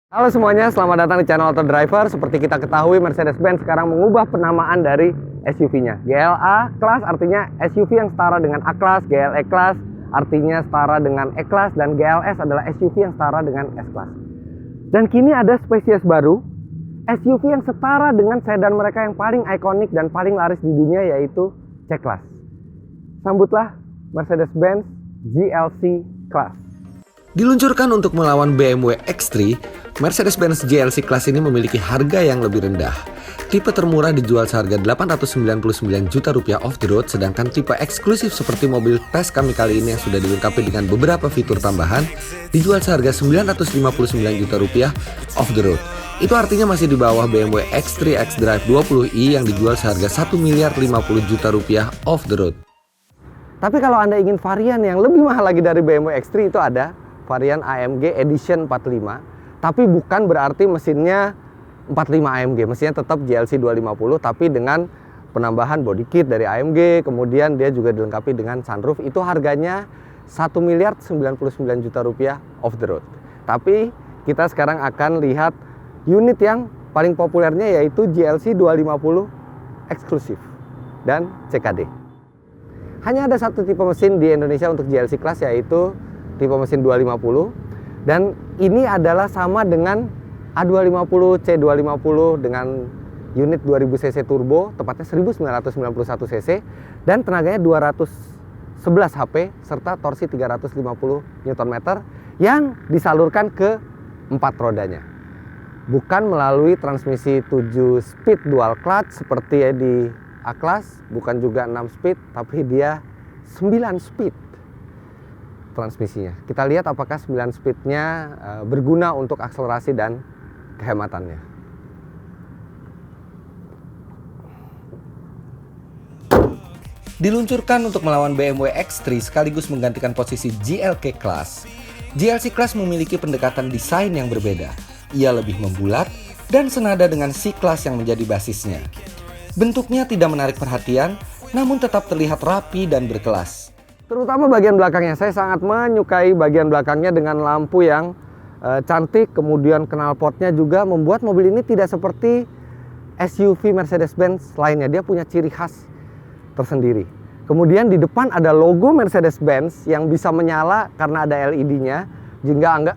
Halo semuanya, selamat datang di channel Auto Driver. Seperti kita ketahui, Mercedes-Benz sekarang mengubah penamaan dari SUV-nya. GLA Class artinya SUV yang setara dengan A-Class, GLE Class artinya setara dengan E-Class, dan GLS adalah SUV yang setara dengan S-Class. Dan kini ada spesies baru, SUV yang setara dengan sedan mereka yang paling ikonik dan paling laris di dunia, yaitu C-Class. Sambutlah Mercedes-Benz GLC Class. Diluncurkan untuk melawan BMW X3, Mercedes-Benz GLC Class ini memiliki harga yang lebih rendah. Tipe termurah dijual seharga Rp899 juta off the road, sedangkan tipe eksklusif seperti mobil tes kami kali ini yang sudah dilengkapi dengan beberapa fitur tambahan dijual seharga Rp959 juta off the road. Itu artinya masih di bawah BMW X3 xDrive 20i yang dijual seharga Rp1.050 juta off the road. Tapi kalau Anda ingin varian yang lebih mahal lagi dari BMW X3, itu ada varian AMG Edition 45, tapi bukan berarti mesinnya 45 AMG, mesinnya tetap GLC 250 tapi dengan penambahan body kit dari AMG, kemudian dia juga dilengkapi dengan sunroof. Itu harganya Rp1.099 juta off the road. Tapi kita sekarang akan lihat unit yang paling populernya, yaitu GLC 250 eksklusif dan CKD. Hanya ada satu tipe mesin di Indonesia untuk GLC Class, yaitu tipe mesin 250, dan ini adalah sama dengan A250 C250 dengan unit 2000 cc turbo, tepatnya 1991 cc, dan tenaganya 211 HP serta torsi 350 Nm yang disalurkan ke 4 rodanya. Bukan melalui transmisi 7 speed dual clutch seperti di A-Class, bukan juga 6 speed, tapi dia 9 speed transmisinya. Kita lihat apakah 9 speednya berguna untuk akselerasi dan kehematannya. Diluncurkan untuk melawan BMW X3 sekaligus menggantikan posisi GLK Class, GLC Class memiliki pendekatan desain yang berbeda. Ia lebih membulat dan senada dengan C-Class yang menjadi basisnya. Bentuknya tidak menarik perhatian, namun tetap terlihat rapi dan berkelas. Terutama bagian belakangnya, saya sangat menyukai bagian belakangnya dengan lampu yang cantik, kemudian knalpotnya juga membuat mobil ini tidak seperti SUV Mercedes-Benz lainnya. Dia punya ciri khas tersendiri. Kemudian di depan ada logo Mercedes-Benz yang bisa menyala karena ada LED-nya,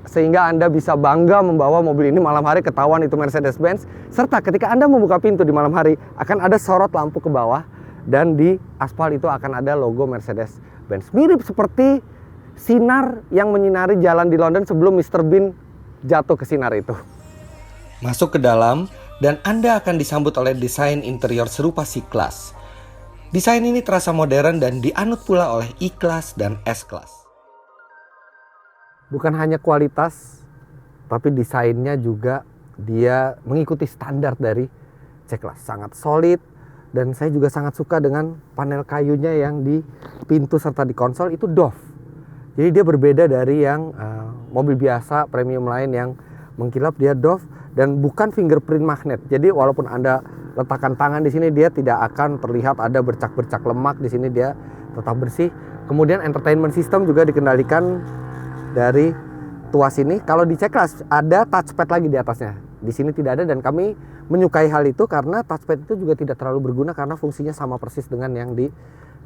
sehingga Anda bisa bangga membawa mobil ini malam hari, ketahuan itu Mercedes-Benz. Serta ketika Anda membuka pintu di malam hari, akan ada sorot lampu ke bawah, dan di aspal itu akan ada logo Mercedes-Benz. Mirip seperti sinar yang menyinari jalan di London sebelum Mr. Bean jatuh ke sinar itu. Masuk ke dalam dan Anda akan disambut oleh desain interior serupa C-Class. Desain ini terasa modern dan dianut pula oleh E-Class dan S-Class. Bukan hanya kualitas, tapi desainnya juga dia mengikuti standar dari C-Class. Sangat solid, dan saya juga sangat suka dengan panel kayunya yang di pintu serta di konsol itu doff. Jadi dia berbeda dari yang mobil biasa premium lain yang mengkilap, dia doff dan bukan fingerprint magnet. Jadi walaupun Anda letakkan tangan di sini, dia tidak akan terlihat ada bercak-bercak lemak di sini, dia tetap bersih. Kemudian entertainment system juga dikendalikan dari tuas ini. Kalau di C-Class ada touchpad lagi di atasnya. Di sini tidak ada, dan kami menyukai hal itu karena touchpad itu juga tidak terlalu berguna karena fungsinya sama persis dengan yang di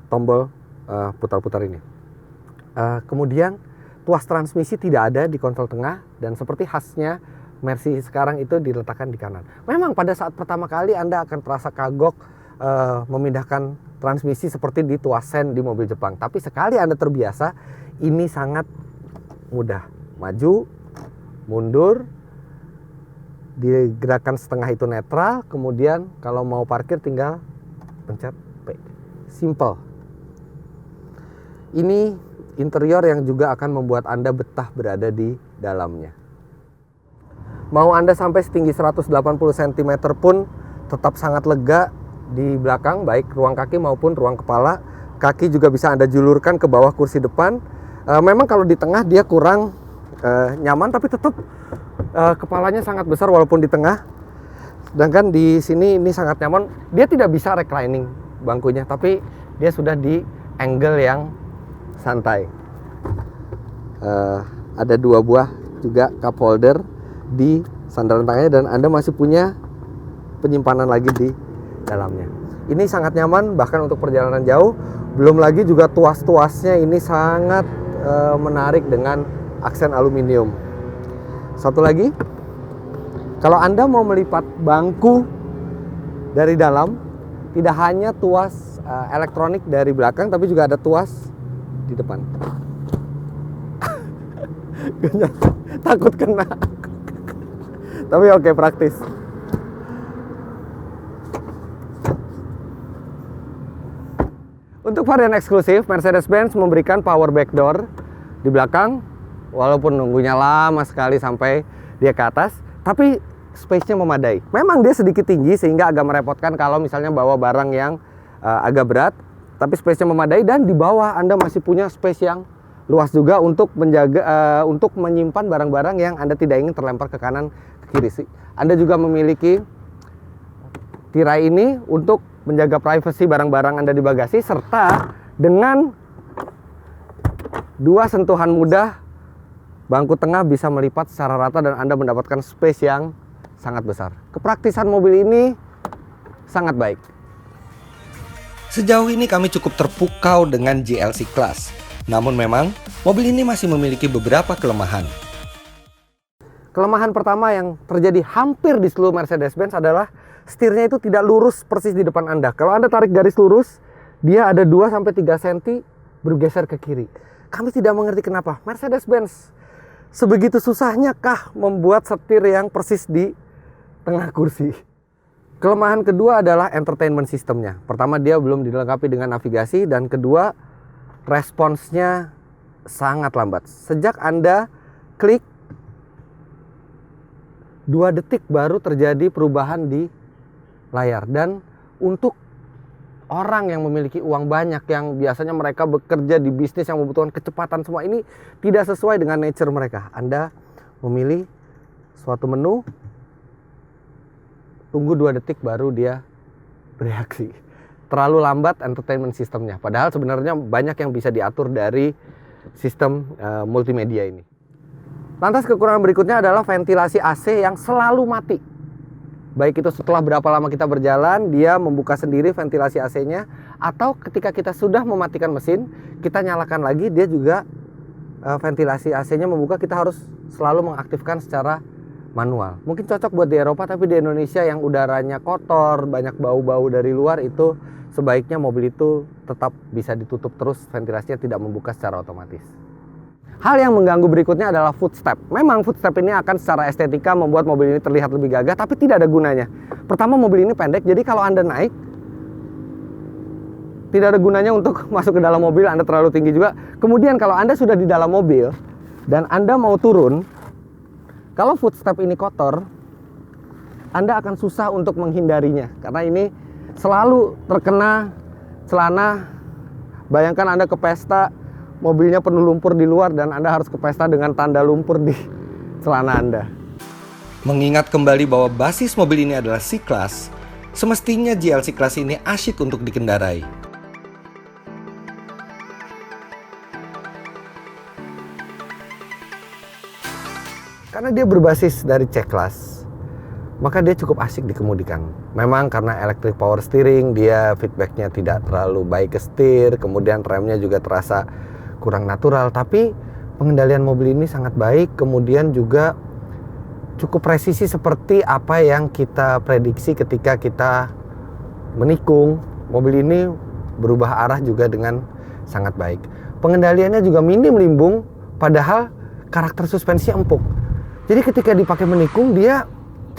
tombol putar-putar ini. Kemudian tuas transmisi tidak ada di konsol tengah, dan seperti khasnya Mercy sekarang itu diletakkan di kanan. Memang pada saat pertama kali Anda akan terasa kagok memindahkan transmisi seperti di tuas Sen di mobil Jepang. Tapi sekali Anda terbiasa, ini sangat mudah. Maju, mundur, digerakkan setengah itu netral, kemudian kalau mau parkir tinggal pencet P. Simple. Ini interior yang juga akan membuat Anda betah berada di dalamnya. Mau Anda sampai setinggi 180 cm pun tetap sangat lega di belakang, baik ruang kaki maupun ruang kepala. Kaki juga bisa Anda julurkan ke bawah kursi depan. Memang kalau di tengah dia kurang nyaman, tapi tetap kepalanya sangat besar walaupun di tengah. Sedangkan di sini ini sangat nyaman. Dia tidak bisa reclining bangkunya, tapi dia sudah di angle yang santai. Ada 2 buah juga cup holder di sandaran tangannya, dan Anda masih punya penyimpanan lagi di dalamnya. Ini sangat nyaman bahkan untuk perjalanan jauh. Belum lagi juga tuas-tuasnya ini sangat menarik dengan aksen aluminium. Satu lagi, kalau Anda mau melipat bangku dari dalam, tidak hanya tuas elektronik dari belakang, tapi juga ada tuas di depan. Takut kena. Tapi oke, praktis. Untuk varian eksklusif, Mercedes-Benz memberikan power back door di belakang, walaupun nunggunya lama sekali sampai dia ke atas, tapi space-nya memadai. Memang dia sedikit tinggi sehingga agak merepotkan kalau misalnya bawa barang yang agak berat, tapi space-nya memadai, dan di bawah Anda masih punya space yang luas juga untuk menjaga, untuk menyimpan barang-barang yang Anda tidak ingin terlempar ke kanan ke kiri. Anda juga memiliki tirai ini untuk menjaga privasi barang-barang Anda di bagasi, serta dengan dua sentuhan mudah bangku tengah bisa melipat secara rata dan Anda mendapatkan space yang sangat besar. Kepraktisan mobil ini sangat baik. Sejauh ini kami cukup terpukau dengan GLC Class. Namun memang mobil ini masih memiliki beberapa kelemahan. Kelemahan pertama yang terjadi hampir di seluruh Mercedes-Benz adalah setirnya itu tidak lurus persis di depan Anda. Kalau Anda tarik garis lurus, dia ada 2-3 cm bergeser ke kiri. Kami tidak mengerti kenapa Mercedes-Benz sebegitu susahnya kah membuat setir yang persis di tengah kursi. Kelemahan kedua adalah entertainment systemnya. Pertama, dia belum dilengkapi dengan navigasi, dan kedua, responsnya sangat lambat. Sejak Anda klik, 2 detik baru terjadi perubahan di layar. Dan untuk orang yang memiliki uang banyak, yang biasanya mereka bekerja di bisnis yang membutuhkan kecepatan, semua ini tidak sesuai dengan nature mereka. Anda memilih suatu menu, tunggu 2 detik baru dia bereaksi. Terlalu lambat entertainment sistemnya. Padahal sebenarnya banyak yang bisa diatur dari sistem multimedia ini. Lantas kekurangan berikutnya adalah ventilasi AC yang selalu mati. Baik itu setelah berapa lama kita berjalan, dia membuka sendiri ventilasi AC-nya, atau ketika kita sudah mematikan mesin, kita nyalakan lagi, dia juga ventilasi AC-nya membuka, kita harus selalu mengaktifkan secara manual. Mungkin cocok buat di Eropa, tapi di Indonesia yang udaranya kotor, banyak bau-bau dari luar, itu sebaiknya mobil itu tetap bisa ditutup terus, ventilasinya tidak membuka secara otomatis. Hal yang mengganggu berikutnya adalah footstep. Memang footstep ini akan secara estetika membuat mobil ini terlihat lebih gagah, tapi tidak ada gunanya. Pertama, mobil ini pendek, jadi kalau Anda naik, tidak ada gunanya untuk masuk ke dalam mobil, Anda terlalu tinggi juga. Kemudian kalau Anda sudah di dalam mobil, dan Anda mau turun, kalau footstep ini kotor, Anda akan susah untuk menghindarinya. Karena ini selalu terkena celana. Bayangkan Anda ke pesta, mobilnya penuh lumpur di luar, dan Anda harus ke pesta dengan tanda lumpur di celana Anda. Mengingat kembali bahwa basis mobil ini adalah C-Class, semestinya GLC Class ini asyik untuk dikendarai. Karena dia berbasis dari C-Class, maka dia cukup asik dikemudikan. Memang karena electric power steering, dia feedbacknya tidak terlalu baik ke setir, kemudian remnya juga terasa kurang natural, tapi pengendalian mobil ini sangat baik, kemudian juga cukup presisi seperti apa yang kita prediksi ketika kita menikung. Mobil ini berubah arah juga dengan sangat baik. Pengendaliannya juga minim limbung, padahal karakter suspensinya empuk. Jadi ketika dipakai menikung dia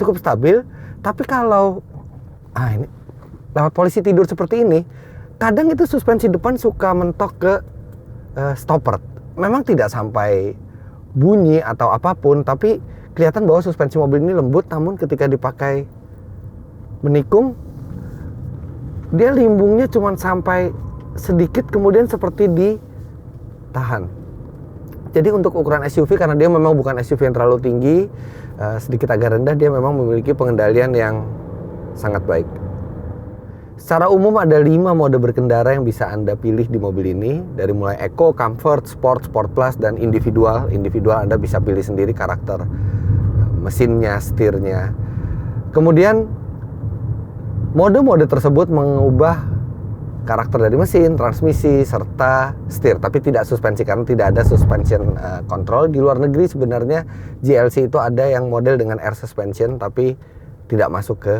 cukup stabil, tapi kalau ini lewat posisi tidur seperti ini, kadang itu suspensi depan suka mentok ke stopper. Memang tidak sampai bunyi atau apapun, tapi kelihatan bahwa suspensi mobil ini lembut, namun ketika dipakai menikung, dia limbungnya cuma sampai sedikit, kemudian seperti ditahan. Jadi untuk ukuran SUV, karena dia memang bukan SUV yang terlalu tinggi, sedikit agak rendah, dia memang memiliki pengendalian yang sangat baik. Secara umum ada 5 mode berkendara yang bisa Anda pilih di mobil ini, dari mulai Eco, Comfort, Sport, Sport Plus, dan Individual. Individual Anda bisa pilih sendiri karakter mesinnya, setirnya. Kemudian mode-mode tersebut mengubah karakter dari mesin, transmisi, serta setir, tapi tidak suspensi karena tidak ada suspension control. Di luar negeri sebenarnya GLC itu ada yang model dengan air suspension, tapi tidak masuk ke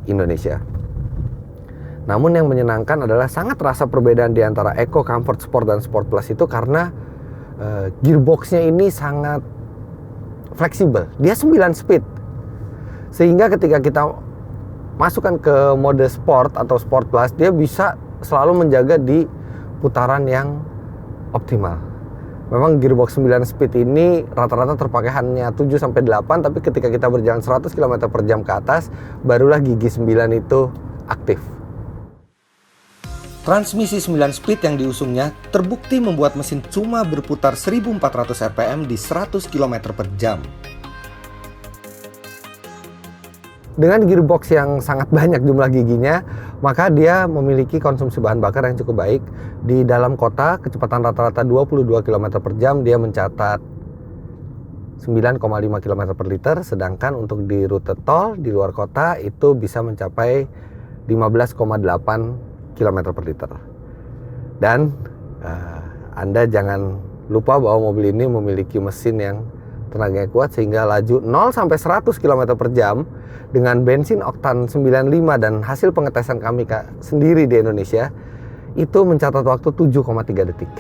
Indonesia. Namun yang menyenangkan adalah sangat terasa perbedaan di antara Eco, Comfort, Sport, dan Sport Plus itu karena gearboxnya ini sangat fleksibel. Dia 9 speed, sehingga ketika kita masukkan ke mode Sport atau Sport Plus, dia bisa selalu menjaga di putaran yang optimal. Memang gearbox 9 speed ini rata-rata terpakai hanya 7-8, tapi ketika kita berjalan 100 km per jam ke atas, barulah gigi 9 itu aktif. Transmisi 9 speed yang diusungnya terbukti membuat mesin cuma berputar 1400 rpm di 100 km per jam. Dengan gearbox yang sangat banyak jumlah giginya, maka dia memiliki konsumsi bahan bakar yang cukup baik. Di dalam kota, kecepatan rata-rata 22 km per jam, dia mencatat 9,5 km per liter. Sedangkan untuk di rute tol di luar kota, itu bisa mencapai 15,8 km per liter. Dan Anda jangan lupa bahwa mobil ini memiliki mesin yang tenaganya kuat, sehingga laju 0-100 km per jam dengan bensin oktan 95 dan hasil pengetesan kami sendiri di Indonesia itu mencatat waktu 7,3 detik.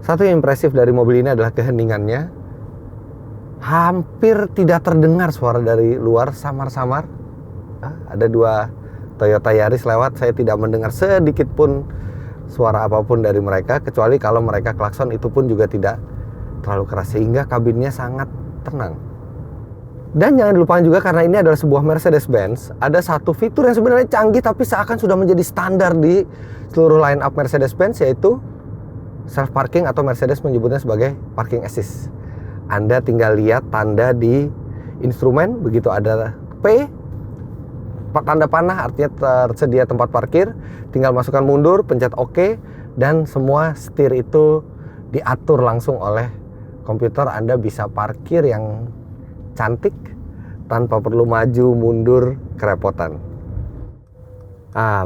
Satu yang impresif dari mobil ini adalah keheningannya. Hampir tidak terdengar suara dari luar, samar-samar. Ada 2 Toyota Yaris lewat, saya tidak mendengar sedikit pun suara apapun dari mereka, kecuali kalau mereka klakson, itu pun juga tidak terlalu keras, sehingga kabinnya sangat tenang. Dan jangan dilupakan juga, karena ini adalah sebuah Mercedes-Benz, ada satu fitur yang sebenarnya canggih tapi seakan sudah menjadi standar di seluruh line up Mercedes-Benz, yaitu self parking atau Mercedes menyebutnya sebagai parking assist. Anda tinggal lihat tanda di instrumen, begitu ada P, tanda panah artinya tersedia tempat parkir, tinggal masukkan mundur, pencet OK, dan semua setir itu diatur langsung oleh komputer. Anda bisa parkir yang cantik tanpa perlu maju mundur kerepotan.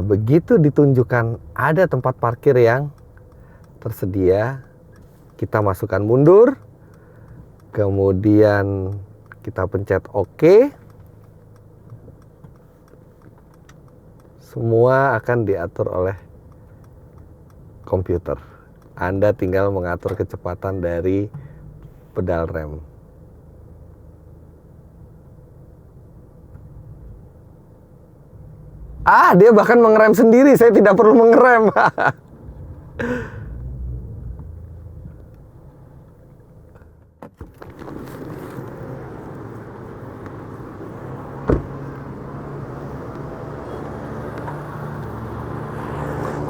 Begitu ditunjukkan ada tempat parkir yang tersedia, kita masukkan mundur, kemudian kita pencet OK, semua akan diatur oleh komputer. Anda tinggal mengatur kecepatan dari pedal rem. Dia bahkan mengerem sendiri, saya tidak perlu mengerem.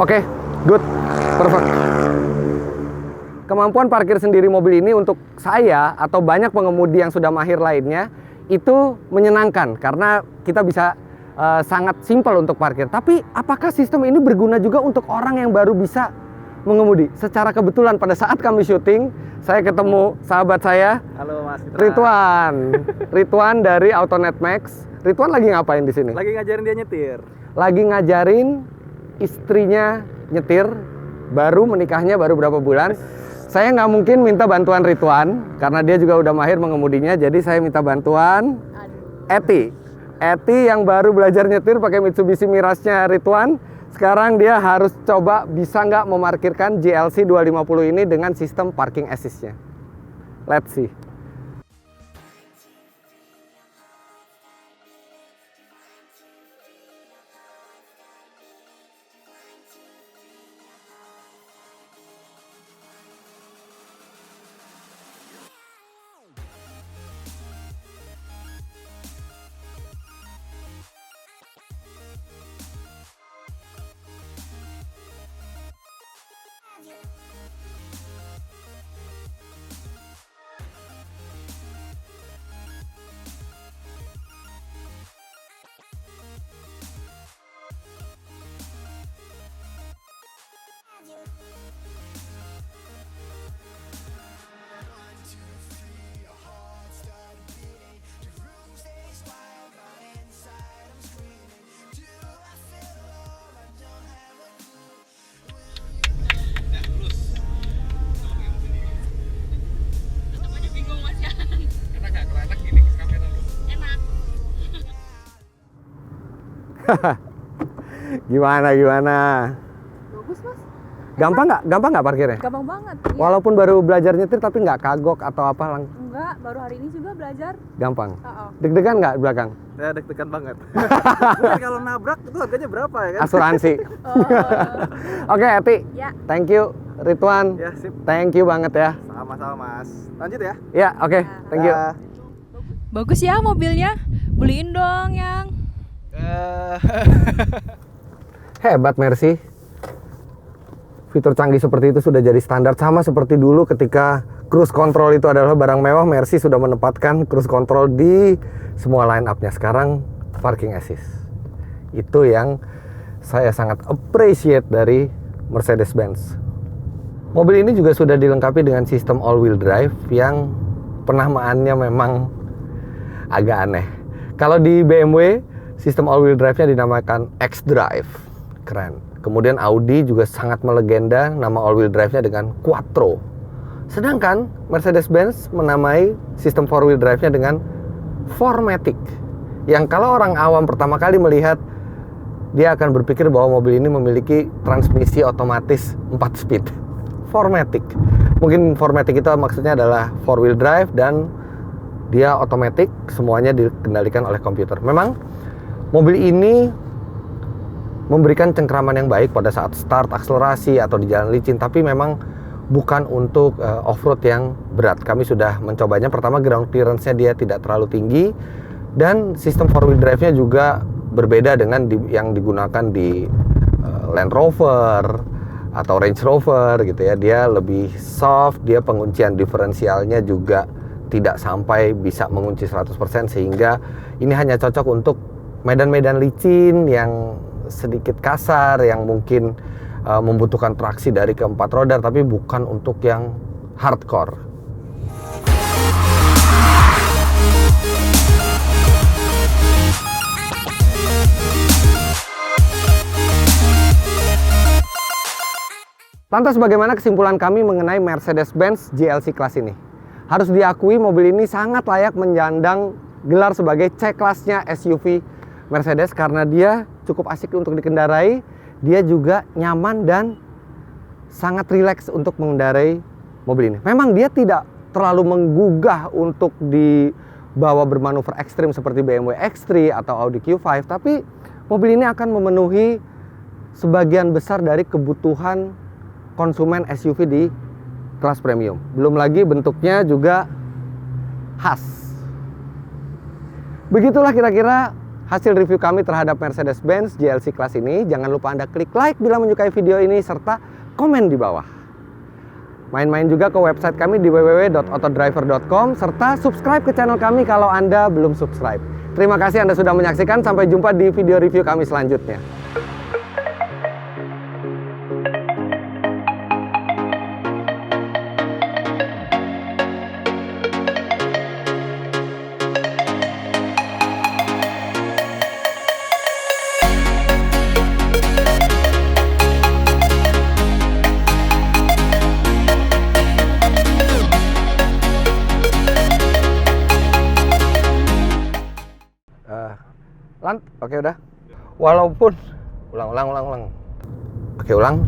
Oke, good, perfect. Kemampuan parkir sendiri mobil ini untuk saya atau banyak pengemudi yang sudah mahir lainnya itu menyenangkan karena kita bisa sangat simpel untuk parkir. Tapi apakah sistem ini berguna juga untuk orang yang baru bisa mengemudi? Secara kebetulan pada saat kami syuting, saya ketemu sahabat saya. Halo Mas Ridwan dari Autonet Max. Ridwan lagi ngapain di sini? Lagi ngajarin dia nyetir. Lagi ngajarin istrinya nyetir, baru menikahnya baru berapa bulan. Saya nggak mungkin minta bantuan Ridwan karena dia juga udah mahir mengemudinya, jadi saya minta bantuan Eti yang baru belajar nyetir pakai Mitsubishi Mirage-nya Ridwan. Sekarang dia harus coba bisa nggak memarkirkan GLC 250 ini dengan sistem parking assist-nya. Let's see. Gimana? Bagus mas, Gampang nggak parkirnya? gampang banget. Iya. Walaupun baru belajar nyetir tapi nggak kagok atau apa Enggak, baru hari ini juga belajar. gampang. Oh. Deg-degan nggak di belakang? Saya deg-degan banget. Mungkin kalau nabrak itu harganya berapa ya kan? Asuransi. Oke, Eti. Ya. Thank you, Ridwan. Ya sip, Thank you banget ya. sama-sama mas. Lanjut ya. Ya, oke. Thank you. Dah. Bagus ya mobilnya, beliin dong yang. Hebat Mercy. Fitur canggih seperti itu sudah jadi standar, sama seperti dulu ketika cruise control itu adalah barang mewah. Mercy sudah menempatkan cruise control di semua line up-nya. Sekarang parking assist. Itu yang saya sangat appreciate dari Mercedes-Benz. Mobil ini juga sudah dilengkapi dengan sistem all-wheel drive yang penamaannya memang agak aneh. Kalau di BMW, sistem all-wheel drive-nya dinamakan X-Drive. Keren. Kemudian Audi juga sangat melegenda nama all-wheel drive-nya dengan Quattro. Sedangkan Mercedes-Benz menamai sistem four-wheel drive-nya dengan 4MATIC. Yang kalau orang awam pertama kali melihat, dia akan berpikir bahwa mobil ini memiliki transmisi otomatis 4 speed. 4MATIC. Mungkin 4MATIC itu maksudnya adalah four-wheel drive dan dia otomatis, semuanya dikendalikan oleh komputer. Memang mobil ini memberikan cengkraman yang baik pada saat start, akselerasi, atau di jalan licin, tapi memang bukan untuk off-road yang berat. Kami sudah mencobanya. Pertama, ground clearance-nya dia tidak terlalu tinggi, dan sistem four-wheel drive-nya juga berbeda dengan yang digunakan di Land Rover atau Range Rover gitu ya. Dia lebih soft, dia penguncian diferensialnya juga tidak sampai bisa mengunci 100%, sehingga ini hanya cocok untuk medan-medan licin yang sedikit kasar, yang mungkin membutuhkan traksi dari keempat roda, tapi bukan untuk yang hardcore. Lantas bagaimana kesimpulan kami mengenai Mercedes-Benz GLC Class ini? Harus diakui mobil ini sangat layak menyandang gelar sebagai C-Class-nya SUV Mercedes karena dia cukup asik untuk dikendarai, dia juga nyaman dan sangat rileks untuk mengendarai mobil ini. Memang dia tidak terlalu menggugah untuk dibawa bermanuver ekstrim seperti BMW X3 atau Audi Q5, tapi mobil ini akan memenuhi sebagian besar dari kebutuhan konsumen SUV di kelas premium. Belum lagi bentuknya juga khas. Begitulah kira-kira hasil review kami terhadap Mercedes-Benz GLC Class ini. Jangan lupa Anda klik like bila menyukai video ini serta komen di bawah. Main-main juga ke website kami di www.autodriver.com serta subscribe ke channel kami kalau Anda belum subscribe. Terima kasih Anda sudah menyaksikan. Sampai jumpa di video review kami selanjutnya. Oke udah. Walaupun ulang. Oke ulang.